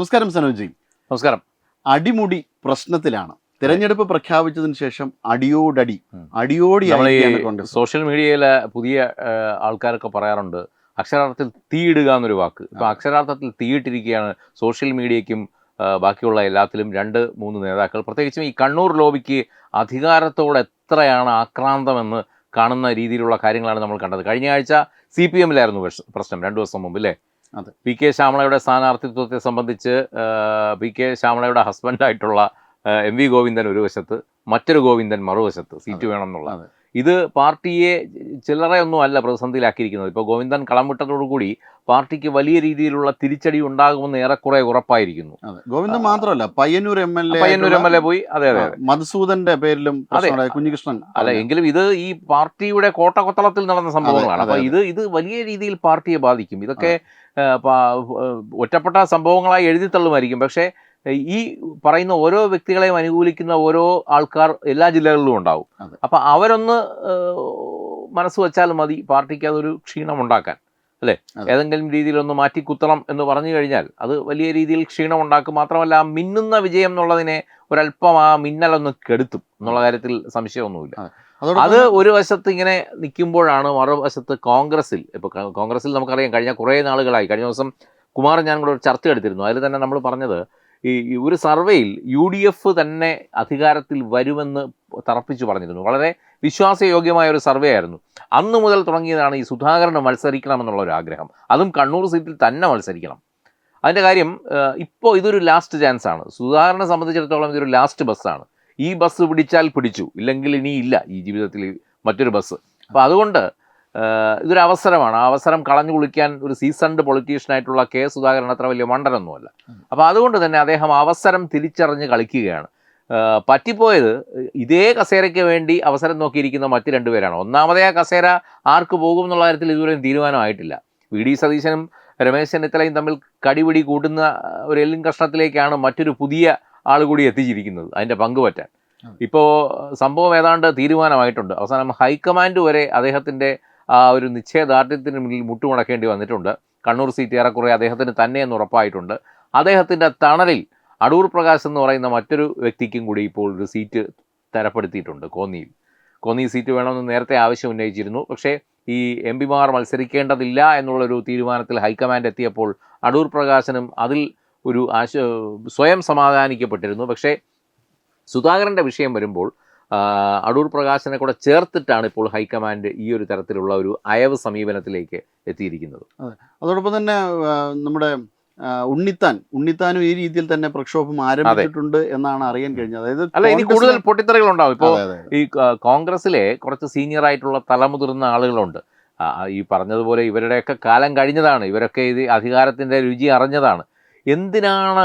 നമസ്കാരം സനോജി. നമസ്കാരം. അടിമുടി പ്രശ്നത്തിലാണ്. തെരഞ്ഞെടുപ്പ് പ്രഖ്യാപിച്ചതിന് ശേഷം അടിയോടി സോഷ്യൽ മീഡിയയിലെ പുതിയ ആൾക്കാരൊക്കെ പറയാറുണ്ട് അക്ഷരാർത്ഥത്തിൽ തീയിടുക എന്നൊരു വാക്ക്. ഇപ്പം അക്ഷരാർത്ഥത്തിൽ തീയിട്ടിരിക്കുകയാണ് സോഷ്യൽ മീഡിയയ്ക്കും ബാക്കിയുള്ള എല്ലാത്തിലും 2-3 നേതാക്കൾ. പ്രത്യേകിച്ചും ഈ കണ്ണൂർ ലോബിക്ക് അധികാരത്തോട് എത്രയാണ് ആക്രാന്തമെന്ന് കാണുന്ന രീതിയിലുള്ള കാര്യങ്ങളാണ് നമ്മൾ കണ്ടത്. കഴിഞ്ഞ ആഴ്ച CPM-ലായിരുന്നു പ്രശ്നം, 2 ദിവസം മുമ്പ് അല്ലേ? പി കെ ശ്യാമളയുടെ സ്ഥാനാർത്ഥിത്വത്തെ സംബന്ധിച്ച് പി കെ ശ്യാമളയുടെ ഹസ്ബൻഡായിട്ടുള്ള MV ഗോവിന്ദൻ ഒരു വശത്ത്, മറ്റൊരു ഗോവിന്ദൻ മറുവശത്ത് സീറ്റ് വേണം എന്നുള്ള. ഇത് പാർട്ടിയെ ചില്ലറയൊന്നും അല്ല പ്രതിസന്ധിയിലാക്കിയിരിക്കുന്നത്. ഇപ്പോൾ ഗോവിന്ദൻ കളം വിട്ടതോടുകൂടി പാർട്ടിക്ക് വലിയ രീതിയിലുള്ള തിരിച്ചടി ഉണ്ടാകുമെന്ന് ഏറെക്കുറെ ഉറപ്പായിരിക്കുന്നു. ഗോവിന്ദൻ മാത്രമല്ല, പയ്യന്നൂർ MLA പോയി. അതെ, മധുസൂദന്റെ പേരിലും കുഞ്ഞികൃഷ്ണൻ. അല്ല, എങ്കിലും ഇത് ഈ പാർട്ടിയുടെ കോട്ടകൊത്തളത്തിൽ നടന്ന സംഭവങ്ങളാണ്. അപ്പൊ ഇത് വലിയ രീതിയിൽ പാർട്ടിയെ ബാധിക്കും. ഇതൊക്കെ ഒറ്റപ്പെട്ട സംഭവങ്ങളായി എഴുതി തള്ളുമായിരിക്കും. പക്ഷേ ഈ പറയുന്ന ഓരോ വ്യക്തികളെയും അനുകൂലിക്കുന്ന ഓരോ ആൾക്കാർ എല്ലാ ജില്ലകളിലും ഉണ്ടാവും. അപ്പം അവരൊന്ന് മനസ്സ് വെച്ചാൽ മതി പാർട്ടിക്ക് അതൊരു ക്ഷീണം ഉണ്ടാക്കാൻ, അല്ലേ? ഏതെങ്കിലും രീതിയിലൊന്ന് മാറ്റിക്കുത്തണം എന്ന് പറഞ്ഞു കഴിഞ്ഞാൽ അത് വലിയ രീതിയിൽ ക്ഷീണം ഉണ്ടാക്കും. മാത്രമല്ല, ആ മിന്നുന്ന വിജയം എന്നുള്ളതിനെ ഒരല്പം ആ മിന്നലൊന്ന് കെടുത്തും എന്നുള്ള കാര്യത്തിൽ സംശയമൊന്നുമില്ല. അത് ഒരു വശത്ത് ഇങ്ങനെ നിൽക്കുമ്പോഴാണ് മറുവശത്ത് കോൺഗ്രസിൽ നമുക്കറിയാം, കഴിഞ്ഞ കുറേ നാളുകളായി, കഴിഞ്ഞ ദിവസം കുമാരൻ ഞാൻ കൂടെ ഒരു ചർച്ച എടുത്തിരുന്നു. അതിൽ തന്നെ നമ്മൾ പറഞ്ഞത് ഈ ഒരു സർവേയിൽ UDF തന്നെ അധികാരത്തിൽ വരുമെന്ന് തറപ്പിച്ചു പറഞ്ഞിരുന്നു. വളരെ വിശ്വാസയോഗ്യമായ ഒരു സർവേ ആയിരുന്നു. അന്നു മുതൽ തുടങ്ങിയതാണ് ഈ സുധാകരന് മത്സരിക്കണമെന്നുള്ള ഒരു ആഗ്രഹം. അതും കണ്ണൂർ സീറ്റിൽ തന്നെ മത്സരിക്കണം. അതിൻ്റെ കാര്യം, ഇപ്പോൾ ഇതൊരു ലാസ്റ്റ് ചാൻസ് ആണ്. സുധാകരനെ സംബന്ധിച്ചിടത്തോളം ഇതൊരു ലാസ്റ്റ് ബസ്സാണ്. ഈ ബസ് പിടിച്ചാൽ പിടിച്ചു, ഇല്ലെങ്കിൽ ഇനിയില്ല ഈ ജീവിതത്തിൽ മറ്റൊരു ബസ്. അപ്പോൾ അതുകൊണ്ട് ഇതൊരു അവസരമാണ്. ആ അവസരം കളഞ്ഞു കുളിക്കാൻ ഒരു സീസൺഡ് പൊളിറ്റീഷ്യനായിട്ടുള്ള K. സുധാകരൻ അത്ര വലിയ മണ്ടനൊന്നുമല്ല. അപ്പോൾ അതുകൊണ്ട് തന്നെ അദ്ദേഹം അവസരം തിരിച്ചറിഞ്ഞ് കളിക്കുകയാണ്. പറ്റിപ്പോയത് ഇതേ കസേരയ്ക്ക് വേണ്ടി അവസരം നോക്കിയിരിക്കുന്ന മറ്റ് 2 പേരാണ്. ഒന്നാമതേ ആ കസേര ആർക്ക് പോകും എന്നുള്ള കാര്യത്തിൽ ഇതുവരെയും തീരുമാനമായിട്ടില്ല. VD സതീശനും രമേശ് ചെന്നിത്തലയും തമ്മിൽ കടിപിടി കൂട്ടുന്ന ഒരു എല്ലിൻ കഷ്ണത്തിലേക്കാണ് മറ്റൊരു പുതിയ ആൾ കൂടി എത്തിച്ചിരിക്കുന്നത്, അതിൻ്റെ പങ്കുപറ്റാൻ. ഇപ്പോൾ സംഭവം ഏതാണ്ട് തീരുമാനമായിട്ടുണ്ട്. അവസാനം ഹൈക്കമാൻഡ് വരെ അദ്ദേഹത്തിൻ്റെ ആ ഒരു നിശ്ചയദാർഢ്യത്തിന് മുന്നിൽ മുട്ടുമുടക്കേണ്ടി വന്നിട്ടുണ്ട്. കണ്ണൂർ സീറ്റ് ഏറെക്കുറെ അദ്ദേഹത്തിന് തന്നെയെന്ന് ഉറപ്പായിട്ടുണ്ട്. അദ്ദേഹത്തിൻ്റെ തണലിൽ അടൂർ പ്രകാശ് എന്ന് പറയുന്ന മറ്റൊരു വ്യക്തിക്കും കൂടി ഇപ്പോൾ ഒരു സീറ്റ് തരപ്പെടുത്തിയിട്ടുണ്ട്. കോന്നി സീറ്റ് വേണമെന്ന് നേരത്തെ ആവശ്യം ഉന്നയിച്ചിരുന്നു. പക്ഷേ ഈ MP-മാർ മത്സരിക്കേണ്ടതില്ല എന്നുള്ളൊരു തീരുമാനത്തിൽ ഹൈക്കമാൻഡ് എത്തിയപ്പോൾ അടൂർ പ്രകാശനും അതിൽ ഒരു സ്വയം സമാധാനിക്കപ്പെട്ടിരുന്നു. പക്ഷേ സുധാകരൻ്റെ വിഷയം വരുമ്പോൾ അടൂർ പ്രകാശനെ കൂടെ ചേർത്തിട്ടാണ് ഇപ്പോൾ ഹൈക്കമാൻഡ് ഈ ഒരു തരത്തിലുള്ള ഒരു അയവ് സമീപനത്തിലേക്ക് എത്തിയിരിക്കുന്നത്. അതോടൊപ്പം തന്നെ നമ്മുടെ ഉണ്ണിത്താനും ഈ രീതിയിൽ തന്നെ പ്രക്ഷോഭം ആരംഭിച്ചിട്ടുണ്ട് എന്നാണ് അറിയാൻ കഴിഞ്ഞത്. അതായത് ഇനി കൂടുതൽ പൊട്ടിത്തെറികൾ ഉണ്ടാവും. ഇപ്പോൾ ഈ കോൺഗ്രസിലെ കുറച്ച് സീനിയർ ആയിട്ടുള്ള തലമുതിർന്ന ആളുകളുണ്ട്. ഈ പറഞ്ഞതുപോലെ ഇവരുടെയൊക്കെ കാലം കഴിഞ്ഞതാണ്. ഇവരൊക്കെ ഇത് അധികാരത്തിൻ്റെ രുചി അറിഞ്ഞതാണ്. എന്തിനാണ്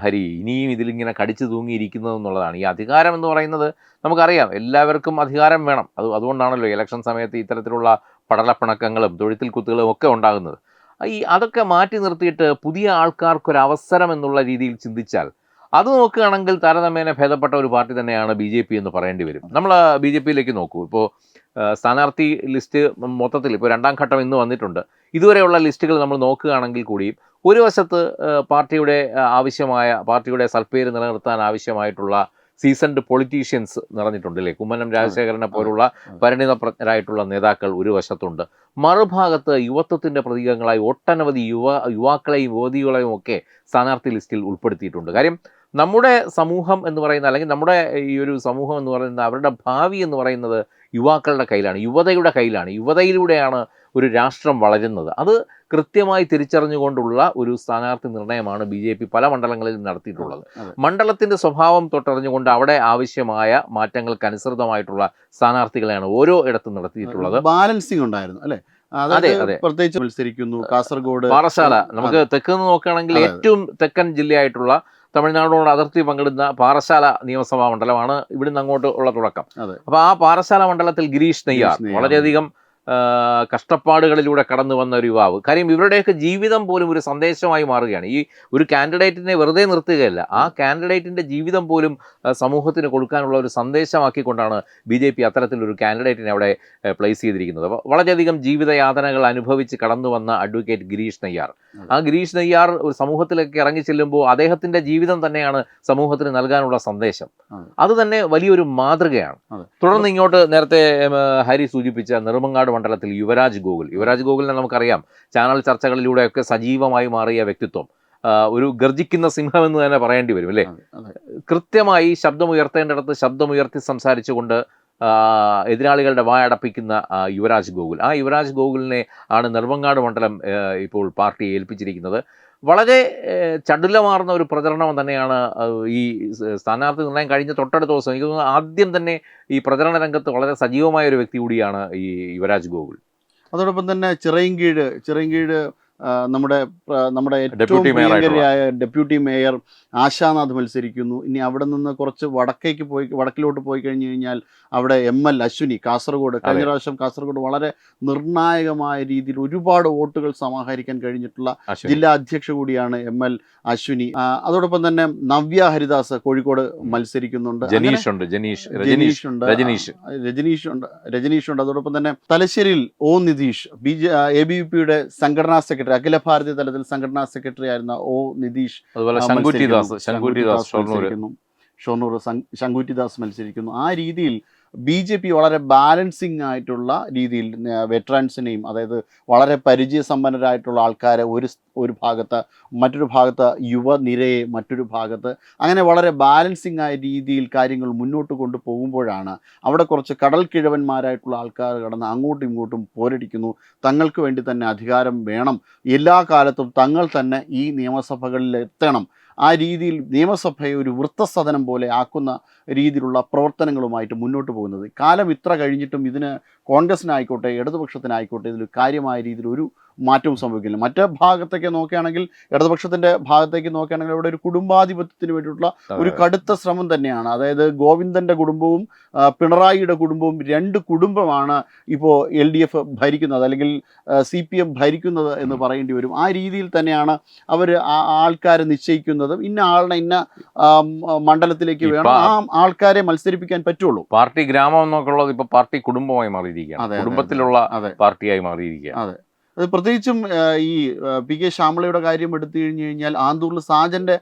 ഹരി ഇനിയും ഇതിലിങ്ങനെ കടിച്ചു തൂങ്ങിയിരിക്കുന്നത് എന്നുള്ളതാണ്. ഈ അധികാരം എന്ന് പറയുന്നത് നമുക്കറിയാം, എല്ലാവർക്കും അധികാരം വേണം. അതുകൊണ്ടാണല്ലോ ഇലക്ഷൻ സമയത്ത് ഇത്തരത്തിലുള്ള പടലപ്പിണക്കങ്ങളും തൊഴുത്തിൽ കുത്തുകളും ഒക്കെ ഉണ്ടാകുന്നത്. അതൊക്കെ മാറ്റി നിർത്തിയിട്ട് പുതിയ ആൾക്കാർക്കൊരവസരം എന്നുള്ള രീതിയിൽ ചിന്തിച്ചാൽ അത് നോക്കുകയാണെങ്കിൽ താരതമ്യേന ഭേദപ്പെട്ട ഒരു പാർട്ടി തന്നെയാണ് BJP എന്ന് പറയേണ്ടി വരും. നമ്മൾ BJP-യിലേക്ക് നോക്കൂ. ഇപ്പോൾ സ്ഥാനാർത്ഥി ലിസ്റ്റ് മൊത്തത്തിൽ ഇപ്പോൾ 2ാം ഘട്ടം ഇന്ന് വന്നിട്ടുണ്ട്. ഇതുവരെയുള്ള ലിസ്റ്റുകൾ നമ്മൾ നോക്കുകയാണെങ്കിൽ കൂടിയും ഒരു വശത്ത് പാർട്ടിയുടെ സൽപ്പേര് നിലനിർത്താൻ ആവശ്യമായിട്ടുള്ള സീസൺഡ് പൊളിറ്റീഷ്യൻസ് നിറഞ്ഞിട്ടുണ്ട്, അല്ലേ? കുമ്മനം രാജശേഖരനെ പോലുള്ള പരിണിതപ്രജ്ഞരായിട്ടുള്ള നേതാക്കൾ ഒരു വശത്തുണ്ട്. മറുഭാഗത്ത് യുവത്വത്തിൻ്റെ പ്രതീകങ്ങളായി ഒട്ടനവധി യുവാക്കളെയും യുവതികളെയും ഒക്കെ സ്ഥാനാർത്ഥി ലിസ്റ്റിൽ ഉൾപ്പെടുത്തിയിട്ടുണ്ട്. കാര്യം, നമ്മുടെ സമൂഹം എന്ന് പറയുന്ന, അല്ലെങ്കിൽ നമ്മുടെ ഈ ഒരു സമൂഹം എന്ന് പറയുന്നത്, അവരുടെ ഭാവി എന്ന് പറയുന്നത് യുവാക്കളുടെ കയ്യിലാണ്, യുവതയുടെ കയ്യിലാണ്. യുവതയിലൂടെയാണ് ഒരു രാഷ്ട്രം വളരുന്നത്. അത് കൃത്യമായി തിരിച്ചറിഞ്ഞുകൊണ്ടുള്ള ഒരു സ്ഥാനാർത്ഥി നിർണയമാണ് BJP പല മണ്ഡലങ്ങളിലും നടത്തിയിട്ടുള്ളത്. മണ്ഡലത്തിൻ്റെ സ്വഭാവം തൊട്ടറിഞ്ഞുകൊണ്ട് അവിടെ ആവശ്യമായ മാറ്റങ്ങൾക്കനുസൃതമായിട്ടുള്ള സ്ഥാനാർത്ഥികളെയാണ് ഓരോ ഇടത്തും നടത്തിയിട്ടുള്ളത്. ബാലൻസിംഗ് ഉണ്ടായിരുന്നു, അല്ലേ? അതെ. പ്രത്യേകിച്ച് മത്സരിക്കുന്നു കാസർഗോഡ്, പാറശാല. നമുക്ക് തെക്ക് നിന്ന് നോക്കുകയാണെങ്കിൽ ഏറ്റവും തെക്കൻ ജില്ലയായിട്ടുള്ള തമിഴ്നാടോട് അതിർത്തി പങ്കിടുന്ന പാറശാല നിയമസഭാ മണ്ഡലമാണ് ഇവിടുന്ന് അങ്ങോട്ട് ഉള്ള തുടക്കം. അപ്പോൾ ആ പാറശാല മണ്ഡലത്തിൽ ഗിരീഷ് നെയ്യാർ വളരെയധികം കഷ്ടപ്പാടുകളിലൂടെ കടന്നു വന്ന ഒരു യുവാവ്. കാര്യം ഇവരുടെയൊക്കെ ജീവിതം പോലും ഒരു സന്ദേശമായി മാറുകയാണ്. ഈ ഒരു കാൻഡിഡേറ്റിനെ വെറുതെ നിർത്തുകയല്ല, ആ കാൻഡിഡേറ്റിൻ്റെ ജീവിതം പോലും സമൂഹത്തിന് കൊടുക്കാനുള്ള ഒരു സന്ദേശമാക്കിക്കൊണ്ടാണ് BJP അത്തരത്തിലൊരു കാൻഡിഡേറ്റിനെ അവിടെ പ്ലേസ് ചെയ്തിരിക്കുന്നത്. വളരെയധികം ജീവിതയാതനകൾ അനുഭവിച്ച് കടന്നു വന്ന അഡ്വക്കേറ്റ് ഗിരീഷ് നെയ്യാർ. ആ ഗിരീഷ് നെയ്യാർ ഒരു സമൂഹത്തിലേക്ക് ഇറങ്ങി ചെല്ലുമ്പോൾ അദ്ദേഹത്തിൻ്റെ ജീവിതം തന്നെയാണ് സമൂഹത്തിന് നൽകാനുള്ള സന്ദേശം. അത് തന്നെ വലിയൊരു മാതൃകയാണ്. തുടർന്ന് ഇങ്ങോട്ട് നേരത്തെ ഹരി സൂചിപ്പിച്ച നെടുമങ്ങാട് മണ്ഡലത്തിൽ യുവരാജ് ഗോകുലിനെ നമുക്കറിയാം, ചാനൽ ചർച്ചകളിലൂടെയൊക്കെ സജീവമായി മാറിയ വ്യക്തിത്വം, ഒരു ഗർജിക്കുന്ന സിംഹം എന്ന് തന്നെ പറയേണ്ടി വരും അല്ലേ. കൃത്യമായി ശബ്ദമുയർത്തേണ്ടിടത്ത് ശബ്ദമുയർത്തി സംസാരിച്ചുകൊണ്ട് എതിരാളികളുടെ വായടപ്പിക്കുന്ന യുവരാജ് ഗോകുൽ. ആ യുവരാജ് ഗോകുലിനെ ആണ് നെടുമങ്ങാട് മണ്ഡലം ഇപ്പോൾ പാർട്ടി ഏൽപ്പിച്ചിരിക്കുന്നത്. വളരെ ചടുലമാർന്ന ഒരു പ്രചരണം തന്നെയാണ് ഈ സ്ഥാനാർത്ഥി നിർണ്ണയം കഴിഞ്ഞ തൊട്ടടുത്ത ദിവസം. എനിക്ക് തോന്നുന്നു ആദ്യം തന്നെ ഈ പ്രചരണ രംഗത്ത് വളരെ സജീവമായ ഒരു വ്യക്തി കൂടിയാണ് ഈ യുവരാജ് ഗോകുൽ. അതോടൊപ്പം തന്നെ ചിറയൻകീഴ് നമ്മുടെ ഏറ്റവും പ്രിയങ്കരായ ഡെപ്യൂട്ടി മേയർ ആശാനാഥ് മത്സരിക്കുന്നു. ഇനി അവിടെ നിന്ന് കുറച്ച് വടക്കിലോട്ട് പോയി കഴിഞ്ഞു കഴിഞ്ഞാൽ അവിടെ ML അശ്വിനി, കാസർഗോഡ്. കഴിഞ്ഞ പ്രാവശ്യം കാസർഗോഡ് വളരെ നിർണായകമായ രീതിയിൽ ഒരുപാട് വോട്ടുകൾ സമാഹരിക്കാൻ കഴിഞ്ഞിട്ടുള്ള ജില്ലാ അധ്യക്ഷ കൂടിയാണ് ML അശ്വിനി. അതോടൊപ്പം തന്നെ നവ്യ ഹരിദാസ് കോഴിക്കോട് മത്സരിക്കുന്നുണ്ട്. രജനീഷ് ഉണ്ട്. അതോടൊപ്പം തന്നെ തലശ്ശേരിയിൽ O നിതീഷ്, ABVP സംഘടനാ സെക്രട്ടറി, അഖില ഭാരതീയ തലത്തിൽ സംഘടനാ സെക്രട്ടറി ആയിരുന്ന O നിതീഷ്, ഷൊർണൂർ ശങ്കുറ്റിദാസ് മത്സരിക്കുന്നു. ആ രീതിയിൽ BJP വളരെ ബാലൻസിങ് ആയിട്ടുള്ള രീതിയിൽ വെറ്ററൻസിനെയും, അതായത് വളരെ പരിചയസമ്പന്നരായിട്ടുള്ള ആൾക്കാരെ ഒരു ഭാഗത്ത്, മറ്റൊരു ഭാഗത്ത് യുവനിരയെ മറ്റൊരു ഭാഗത്ത്, അങ്ങനെ വളരെ ബാലൻസിങ് ആയ രീതിയിൽ കാര്യങ്ങൾ മുന്നോട്ട് കൊണ്ടുപോകുമ്പോഴാണ് അവിടെ കുറച്ച് കടൽ കിഴവന്മാരായിട്ടുള്ള ആൾക്കാർ കടന്ന് അങ്ങോട്ടും ഇങ്ങോട്ടും പോരടിക്കുന്നു. തങ്ങൾക്ക് വേണ്ടി തന്നെ അധികാരം വേണം, എല്ലാ കാലത്തും തങ്ങൾ തന്നെ ഈ നിയമസഭകളിൽ എത്തണം, ആ രീതിയിൽ നിയമസഭയെ ഒരു വൃത്തസദനം പോലെ ആക്കുന്ന രീതിയിലുള്ള പ്രവർത്തനങ്ങളുമായിട്ട് മുന്നോട്ട് പോകുന്നത്. കാലം ഇത്ര കഴിഞ്ഞിട്ടും ഇതിന് കോൺഗ്രസിനായിക്കോട്ടെ ഇടതുപക്ഷത്തിനായിക്കോട്ടെ ഇതിൽ കാര്യമായ രീതിയിൽ ഒരു മാറ്റവും സംഭവിക്കില്ല. മറ്റേ ഭാഗത്തേക്ക് നോക്കുകയാണെങ്കിൽ, ഇടതുപക്ഷത്തിൻ്റെ ഭാഗത്തേക്ക് നോക്കുകയാണെങ്കിൽ അവിടെ ഒരു കുടുംബാധിപത്യത്തിന് വേണ്ടിയിട്ടുള്ള ഒരു കടുത്ത ശ്രമം തന്നെയാണ്. അതായത് ഗോവിന്ദൻ്റെ കുടുംബവും പിണറായിയുടെ കുടുംബവും രണ്ട് കുടുംബമാണ് ഇപ്പോൾ LDF ഭരിക്കുന്നത്, അല്ലെങ്കിൽ CPM ഭരിക്കുന്നത് എന്ന് പറയേണ്ടി വരും. ആ രീതിയിൽ തന്നെയാണ് അവർ ആൾക്കാരെ നിശ്ചയിക്കുന്നതും. ഇന്ന ആളിനെ ഇന്ന മണ്ഡലത്തിലേക്ക് വേണം, ആ ആൾക്കാരെ മത്സരിപ്പിക്കാൻ പറ്റുള്ളൂ. പാർട്ടി ഗ്രാമം എന്നൊക്കെയുള്ളത് ഇപ്പോൾ പാർട്ടി കുടുംബമായി മാറിയിരിക്കുകയാണ്, കുടുംബത്തിലുള്ള പാർട്ടിയായി മാറിയിരിക്കുകയാണ്. അതെ, അത് പ്രത്യേകിച്ചും ഈ PK ശ്യാമളയുടെ കാര്യം എടുത്തു കഴിഞ്ഞു കഴിഞ്ഞാൽ ആന്തൂറിൽ സാജന്റെ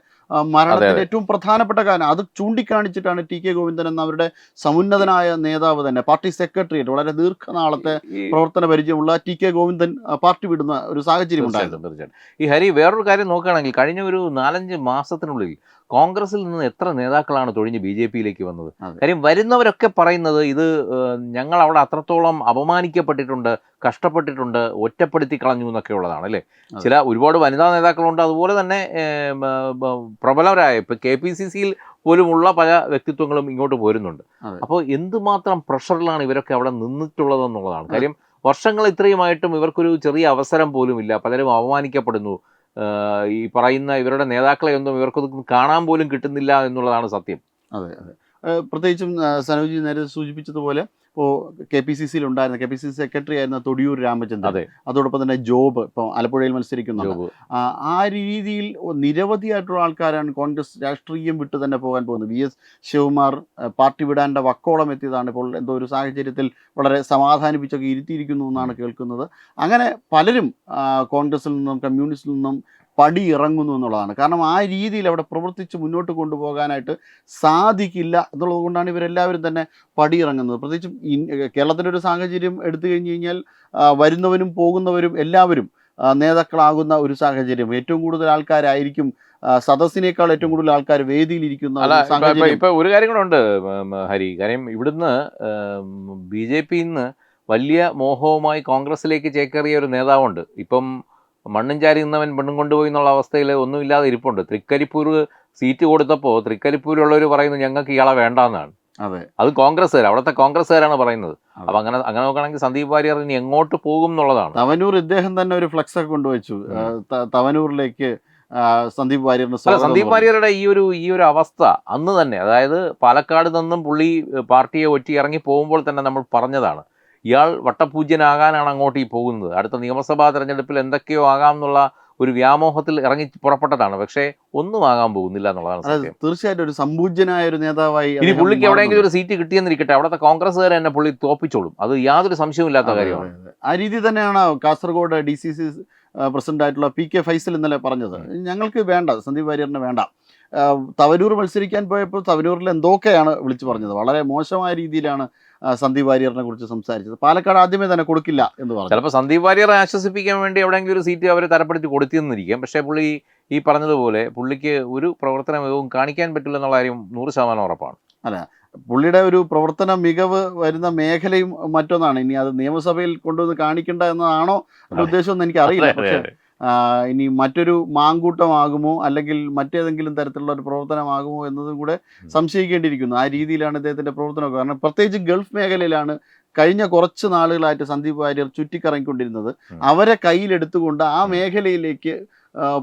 മരണത്തിന്റെ ഏറ്റവും പ്രധാനപ്പെട്ട കാരണം അത് ചൂണ്ടിക്കാണിച്ചിട്ടാണ് TK ഗോവിന്ദൻ എന്ന അവരുടെ സമുന്നതനായ നേതാവ് തന്നെ, പാർട്ടി സെക്രട്ടറിയേറ്റ്, വളരെ ദീർഘനാളത്തെ പ്രവർത്തന പരിചയമുള്ള TK ഗോവിന്ദൻ പാർട്ടി വിടുന്ന ഒരു സാഹചര്യം ഉണ്ടായിരുന്നു. തീർച്ചയായിട്ടും. ഈ ഹരി, വേറൊരു കാര്യം നോക്കുകയാണെങ്കിൽ കഴിഞ്ഞ ഒരു 4-5 മാസത്തിനുള്ളിൽ കോൺഗ്രസിൽ നിന്ന് എത്ര നേതാക്കളാണ് തൊഴിഞ്ഞ് BJPയിലേക്ക് വന്നത്? കാര്യം വരുന്നവരൊക്കെ പറയുന്നത് ഇത് ഞങ്ങൾ അവിടെ അത്രത്തോളം അപമാനിക്കപ്പെട്ടിട്ടുണ്ട്, കഷ്ടപ്പെട്ടിട്ടുണ്ട്, ഒറ്റപ്പെടുത്തി കളഞ്ഞു എന്നൊക്കെ ഉള്ളതാണ് അല്ലേ. ഒരുപാട് വനിതാ നേതാക്കളുണ്ട്, അതുപോലെ തന്നെ പ്രബലരായ ഇപ്പം KPCCയിൽ പോലുമുള്ള പല വ്യക്തിത്വങ്ങളും ഇങ്ങോട്ട് പോരുന്നുണ്ട്. അപ്പോൾ എന്തുമാത്രം പ്രഷറിലാണ് ഇവരൊക്കെ അവിടെ നിന്നിട്ടുള്ളതെന്നുള്ളതാണ് കാര്യം. വർഷങ്ങൾ ഇത്രയുമായിട്ടും ഇവർക്കൊരു ചെറിയ അവസരം പോലുമില്ല, പലരും അവമാനിക്കപ്പെടുന്നു. ഈ പറയുന്ന ഇവരുടെ നേതാക്കളെ ഒന്നും ഇവർക്കൊന്നും കാണാൻ പോലും കിട്ടുന്നില്ല എന്നുള്ളതാണ് സത്യം. അതെ, പ്രത്യേകിച്ചും സനോജി നേരെ സൂചിപ്പിച്ചതുപോലെ ഇപ്പോൾ KPCCയിൽ ഉണ്ടായിരുന്ന KPCC സെക്രട്ടറി ആയിരുന്ന തൊടിയൂർ രാമചന്ദ്രൻ, അതോടൊപ്പം തന്നെ ജോബ് ഇപ്പോൾ ആലപ്പുഴയിൽ മത്സരിക്കുന്നുണ്ട്. ആ രീതിയിൽ നിരവധിയായിട്ടുള്ള ആൾക്കാരാണ് കോൺഗ്രസ് രാഷ്ട്രീയം വിട്ട് തന്നെ പോകാൻ പോകുന്നത്. VS ശിവകുമാർ പാർട്ടി വിടാൻ്റെ വക്കോളം എത്തിയതാണ്. ഇപ്പോൾ എന്തോ ഒരു സാഹചര്യത്തിൽ വളരെ സമാധാനിപ്പിച്ചൊക്കെ ഇരുത്തിയിരിക്കുന്നു എന്നാണ് കേൾക്കുന്നത്. അങ്ങനെ പലരും കോൺഗ്രസിൽ നിന്നും കമ്മ്യൂണിസ്റ്റിൽ നിന്നും പടി ഇറങ്ങുന്നു എന്നുള്ളതാണ്. കാരണം ആ രീതിയിൽ അവിടെ പ്രവർത്തിച്ച് മുന്നോട്ട് കൊണ്ടുപോകാനായിട്ട് സാധിക്കില്ല എന്നുള്ളത് കൊണ്ടാണ് ഇവരെല്ലാവരും തന്നെ പടിയിറങ്ങുന്നത്. പ്രത്യേകിച്ചും കേരളത്തിൻ്റെ ഒരു സാഹചര്യം എടുത്തു കഴിഞ്ഞ് കഴിഞ്ഞാൽ വരുന്നവരും പോകുന്നവരും എല്ലാവരും നേതാക്കളാകുന്ന ഒരു സാഹചര്യം. ഏറ്റവും കൂടുതൽ ആൾക്കാരായിരിക്കും സദസ്സിനേക്കാൾ ഏറ്റവും കൂടുതൽ ആൾക്കാർ വേദിയിലിരിക്കുന്ന സാഹചര്യം. ഇപ്പം ഒരു കാര്യം കൂടെ ഉണ്ട് ഹരി, കാര്യം ഇവിടുന്ന് BJPയിൽ നിന്ന് വലിയ മോഹവുമായി കോൺഗ്രസിലേക്ക് ചേക്കേറിയ ഒരു നേതാവുണ്ട്. ഇപ്പം മണ്ണും ചാരി നിന്നവൻ പെണ്ണും കൊണ്ടുപോയി എന്നുള്ള അവസ്ഥയിൽ ഒന്നുമില്ലാതെ ഇരിപ്പുണ്ട്. തൃക്കരിപ്പൂർ സീറ്റ് കൊടുത്തപ്പോൾ തൃക്കരിപ്പൂരുള്ളവർ പറയുന്നത് ഞങ്ങൾക്ക് ഇയാളെ വേണ്ടാന്നാണ്. അത് കോൺഗ്രസ്സുകാർ, അവിടുത്തെ കോൺഗ്രസ്സുകാരാണ് പറയുന്നത്. അപ്പം അങ്ങനെ നോക്കുകയാണെങ്കിൽ സന്ദീപ് വാര്യർ ഇനി എങ്ങോട്ട് പോകും എന്നുള്ളതാണ്. തവനൂർ ഇദ്ദേഹം തന്നെ ഒരു ഫ്ലക്സ് ഒക്കെ കൊണ്ടുവച്ചു, തവനൂരിലേക്ക് സന്ദീപ് വാര്യരുടെ ഈ ഒരു അവസ്ഥ അന്ന് തന്നെ, അതായത് പാലക്കാട് നിന്നും പുള്ളി പാർട്ടിയെ ഒറ്റി ഇറങ്ങി പോകുമ്പോൾ തന്നെ നമ്മൾ പറഞ്ഞതാണ്, ഇയാൾ വട്ടപൂജ്യനാകാനാണ് അങ്ങോട്ട് ഈ പോകുന്നത്. അടുത്ത നിയമസഭാ തെരഞ്ഞെടുപ്പിൽ എന്തൊക്കെയോ ആകാം എന്നുള്ള ഒരു വ്യാമോഹത്തിൽ ഇറങ്ങി പുറപ്പെട്ടതാണ്. പക്ഷേ ഒന്നും ആകാൻ പോകുന്നില്ല എന്നുള്ളതാണ് സത്യം. തീർച്ചയായിട്ടും ഒരു സമ്പൂജ്യനായ ഒരു നേതാവായി ഇനി പുള്ളിക്ക് എവിടെയെങ്കിലും ഒരു സീറ്റ് കിട്ടിയെന്നിരിക്കട്ടെ, അവിടുത്തെ കോൺഗ്രസ്സുകാരെ തന്നെ പുള്ളി തോപ്പിച്ചോളും. അത് യാതൊരു സംശയമില്ലാത്ത കാര്യമാണ്. ആ രീതി തന്നെയാണ് കാസർഗോഡ് DCC പ്രസിഡന്റ് ആയിട്ടുള്ള PK ഫൈസൽ ഇന്നലെ പറഞ്ഞത്. ഞങ്ങൾക്ക് വേണ്ട, സന്ദീപ് വാര്യറിന് വേണ്ട. തവനൂർ മത്സരിക്കാൻ പോയപ്പോൾ തവനൂരിൽ എന്തൊക്കെയാണ് വിളിച്ചു പറഞ്ഞത്. വളരെ മോശമായ രീതിയിലാണ് സന്ദീപ് വാര്യറിനെ കുറിച്ച് സംസാരിച്ചത്. പാലക്കാട് ആദ്യമേ തന്നെ കൊടുക്കില്ല എന്ന് പറഞ്ഞു. ചിലപ്പോൾ സന്ദീപ് വാര്യറെ ആശ്വസിപ്പിക്കാൻ വേണ്ടി എവിടെയെങ്കിലും ഒരു സീറ്റ് അവർ തരപ്പെടുത്തി കൊടുത്തിരുന്നിരിക്കാം. പക്ഷേ പുള്ളി ഈ പറഞ്ഞതുപോലെ പുള്ളിക്ക് ഒരു പ്രവർത്തന മികവും കാണിക്കാൻ പറ്റില്ല എന്നുള്ള കാര്യം 100% ഉറപ്പാണ്. അല്ല, പുള്ളിയുടെ ഒരു പ്രവർത്തന മികവ് വരുന്ന മേഖലയും മറ്റൊന്നാണ്. ഇനി അത് നിയമസഭയിൽ കൊണ്ടുവന്ന് കാണിക്കേണ്ട എന്നതാണോ ഉദ്ദേശമെന്ന് എനിക്കറിയില്ല. പക്ഷേ ഇനി മറ്റൊരു മാങ്കൂട്ടമാകുമോ അല്ലെങ്കിൽ മറ്റേതെങ്കിലും തരത്തിലുള്ള ഒരു പ്രവർത്തനമാകുമോ എന്നതും കൂടെ സംശയിക്കേണ്ടിയിരിക്കുന്നു. ആ രീതിയിലാണ് ഇദ്ദേഹത്തിൻ്റെ പ്രവർത്തനമൊക്കെ. കാരണം പ്രത്യേകിച്ച് ഗൾഫ് മേഖലയിലാണ് കഴിഞ്ഞ കുറച്ച് നാളുകളായിട്ട് സന്ദീപ് വാര്യർ ചുറ്റിക്കറങ്ങിക്കൊണ്ടിരുന്നത്. അവരെ കയ്യിലെടുത്തുകൊണ്ട് ആ മേഖലയിലേക്ക്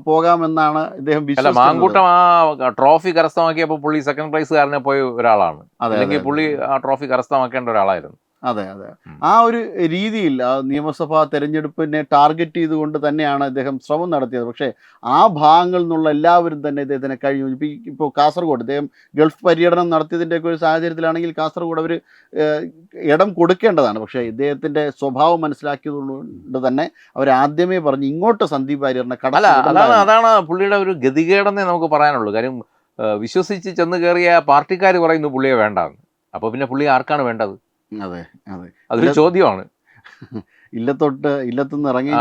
പോകാമെന്നാണ് ഇദ്ദേഹം വിശ്വസിക്കുന്നത്. മാങ്കൂട്ടം ആ ട്രോഫി കരസ്ഥമാക്കിയപ്പോൾ പുള്ളി സെക്കൻഡ് പ്രൈസുകാരനെ പോയ ഒരാളാണ്. അല്ലെങ്കിൽ പുള്ളി ആ ട്രോഫി കരസ്ഥമാക്കേണ്ട ഒരാളായിരുന്നു. അതെ. ആ ഒരു രീതിയിൽ നിയമസഭാ തെരഞ്ഞെടുപ്പിനെ ടാർഗറ്റ് ചെയ്തുകൊണ്ട് തന്നെയാണ് അദ്ദേഹം ശ്രമം നടത്തിയത്. പക്ഷേ ആ ഭാഗങ്ങളിൽ നിന്നുള്ള എല്ലാവരും തന്നെ ഇദ്ദേഹത്തിന് കഴിഞ്ഞു. ഇപ്പോൾ കാസർഗോഡ് ഇദ്ദേഹം ഗൾഫ് പര്യടനം നടത്തിയതിൻ്റെയൊക്കെ ഒരു സാഹചര്യത്തിലാണെങ്കിൽ കാസർഗോഡ് അവർ ഇടം കൊടുക്കേണ്ടതാണ്. പക്ഷേ ഇദ്ദേഹത്തിൻ്റെ സ്വഭാവം മനസ്സിലാക്കിയതുകൊണ്ട് തന്നെ അവർ ആദ്യമേ പറഞ്ഞു ഇങ്ങോട്ട് സന്ദീപ് വാര്യറിനെ അതാണ് പുള്ളിയുടെ ഒരു ഗതികേടെന്നേ നമുക്ക് പറയാനുള്ളൂ. കാര്യം വിശ്വസിച്ച് ചെന്ന് കയറിയ പാർട്ടിക്കാർ പറയുന്നു പുള്ളിയെ വേണ്ടാന്ന്. അപ്പോൾ പിന്നെ പുള്ളി ആർക്കാണ് വേണ്ടത്? അതെ, അതൊരു ചോദ്യമാണ്. ഇല്ലത്തുനിന്ന് ഇറങ്ങി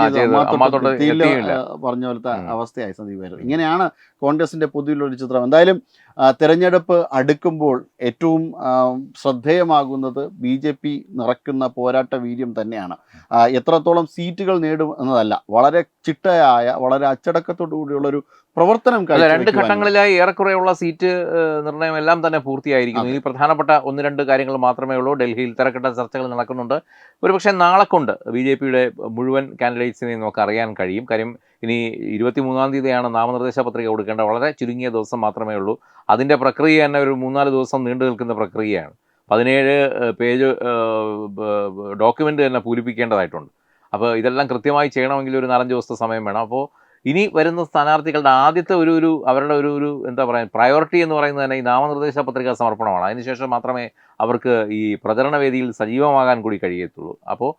പറഞ്ഞ പോലത്തെ അവസ്ഥയായി സന്ദീപ് വാര്യർ. ഇങ്ങനെയാണ് കോൺഗ്രസിന്റെ പൊതുവിലൊരു ചിത്രം. എന്തായാലും തെരഞ്ഞെടുപ്പ് അടുക്കുമ്പോൾ ഏറ്റവും ശ്രദ്ധേയമാകുന്നത് BJP നിറയ്ക്കുന്ന പോരാട്ട വീര്യം തന്നെയാണ്. എത്രത്തോളം സീറ്റുകൾ നേടും എന്നതല്ല, വളരെ ചിട്ടയായ വളരെ അച്ചടക്കത്തോടു കൂടിയുള്ളൊരു പ്രവർത്തനം. രണ്ട് ഘട്ടങ്ങളിലായി ഏറെക്കുറെയുള്ള സീറ്റ് നിർണ്ണയം എല്ലാം തന്നെ പൂർത്തിയായിരിക്കുന്നു. ഈ പ്രധാനപ്പെട്ട 1-2 കാര്യങ്ങൾ മാത്രമേ ഉള്ളൂ. ഡൽഹിയിൽ തിരക്കിട്ട ചർച്ചകൾ നടക്കുന്നുണ്ട്. ഒരുപക്ഷെ നാളെ കൊണ്ട് BJPയുടെ മുഴുവൻ കാൻഡിഡേറ്റ്സിനെയും നമുക്ക് അറിയാൻ കഴിയും. കാര്യം ഇനി 23-ാം തീയതിയാണ് നാമനിർദ്ദേശ പത്രിക കൊടുക്കേണ്ട. വളരെ ചുരുങ്ങിയ ദിവസം മാത്രമേ ഉള്ളൂ. അതിൻ്റെ പ്രക്രിയ തന്നെ ഒരു 3-4 ദിവസം നീണ്ടു നിൽക്കുന്ന പ്രക്രിയയാണ്. 17 പേജ് ഡോക്യുമെൻ്റ് തന്നെ പൂരിപ്പിക്കേണ്ടതായിട്ടുണ്ട്. അപ്പോൾ ഇതെല്ലാം കൃത്യമായി ചെയ്യണമെങ്കിൽ ഒരു 4-5 ദിവസത്തെ സമയം വേണം. അപ്പോൾ ഇനി വരുന്ന സ്ഥാനാർത്ഥികളുടെ ആദ്യത്തെ അവരുടെ ഒരു എന്താ പറയുക പ്രയോറിറ്റി എന്ന് പറയുന്നത് തന്നെ ഈ നാമനിർദ്ദേശ പത്രിക സമർപ്പണമാണ്. അതിനുശേഷം മാത്രമേ അവർക്ക് ഈ പ്രചരണ വേദിയിൽ സജീവമാകാൻ കൂടി കഴിയത്തുള്ളൂ. അപ്പോൾ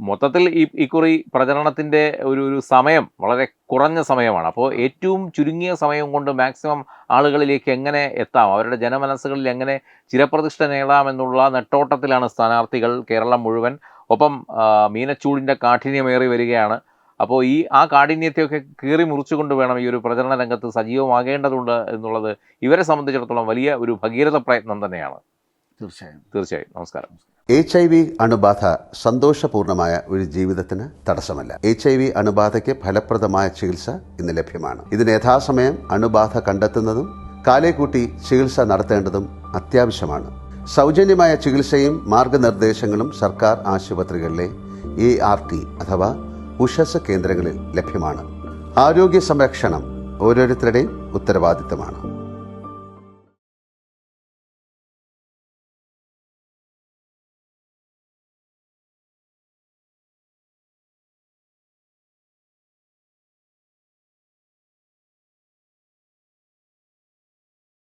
മൊത്തത്തിൽ ഇക്കുറി പ്രചരണത്തിൻ്റെ ഒരു സമയം വളരെ കുറഞ്ഞ സമയമാണ്. അപ്പോൾ ഏറ്റവും ചുരുങ്ങിയ സമയം കൊണ്ട് മാക്സിമം ആളുകളിലേക്ക് എങ്ങനെ എത്താം, അവരുടെ ജനമനസ്സുകളിൽ എങ്ങനെ ചിരപ്രതിഷ്ഠ നേടാമെന്നുള്ള നെട്ടോട്ടത്തിലാണ് സ്ഥാനാർത്ഥികൾ കേരളം മുഴുവൻ. ഒപ്പം മീനച്ചൂടിൻ്റെ കാഠിന്യമേറി വരികയാണ്. അപ്പോൾ ആ കാഠിന്യത്തെയൊക്കെ കീറി മുറിച്ചുകൊണ്ട് വേണം ഈ ഒരു പ്രചരണ രംഗത്ത് സജീവമാകേണ്ടതുണ്ട് എന്നുള്ളത് ഇവരെ സംബന്ധിച്ചിടത്തോളം വലിയ ഒരു ഭഗീരഥ പ്രയത്നം തന്നെയാണ്. തീർച്ചയായും. നമസ്കാരം. HIV അണുബാധ സന്തോഷപൂർണമായ ഒരു ജീവിതത്തിന് തടസ്സമല്ല. HIV അണുബാധയ്ക്ക് ഫലപ്രദമായ ചികിത്സ ഇന്ന് ലഭ്യമാണ്. ഇതിന് യഥാസമയം അണുബാധ കണ്ടെത്തുന്നതും കാലേക്കൂട്ടി ചികിത്സ നടത്തേണ്ടതും അത്യാവശ്യമാണ്. സൗജന്യമായ ചികിത്സയും മാർഗനിർദ്ദേശങ്ങളും സർക്കാർ ആശുപത്രികളിലെ ART അഥവാ ഉഷസ് കേന്ദ്രങ്ങളിൽ ലഭ്യമാണ്. ആരോഗ്യ സംരക്ഷണം ഓരോരുത്തരുടെയും ഉത്തരവാദിത്തമാണ്.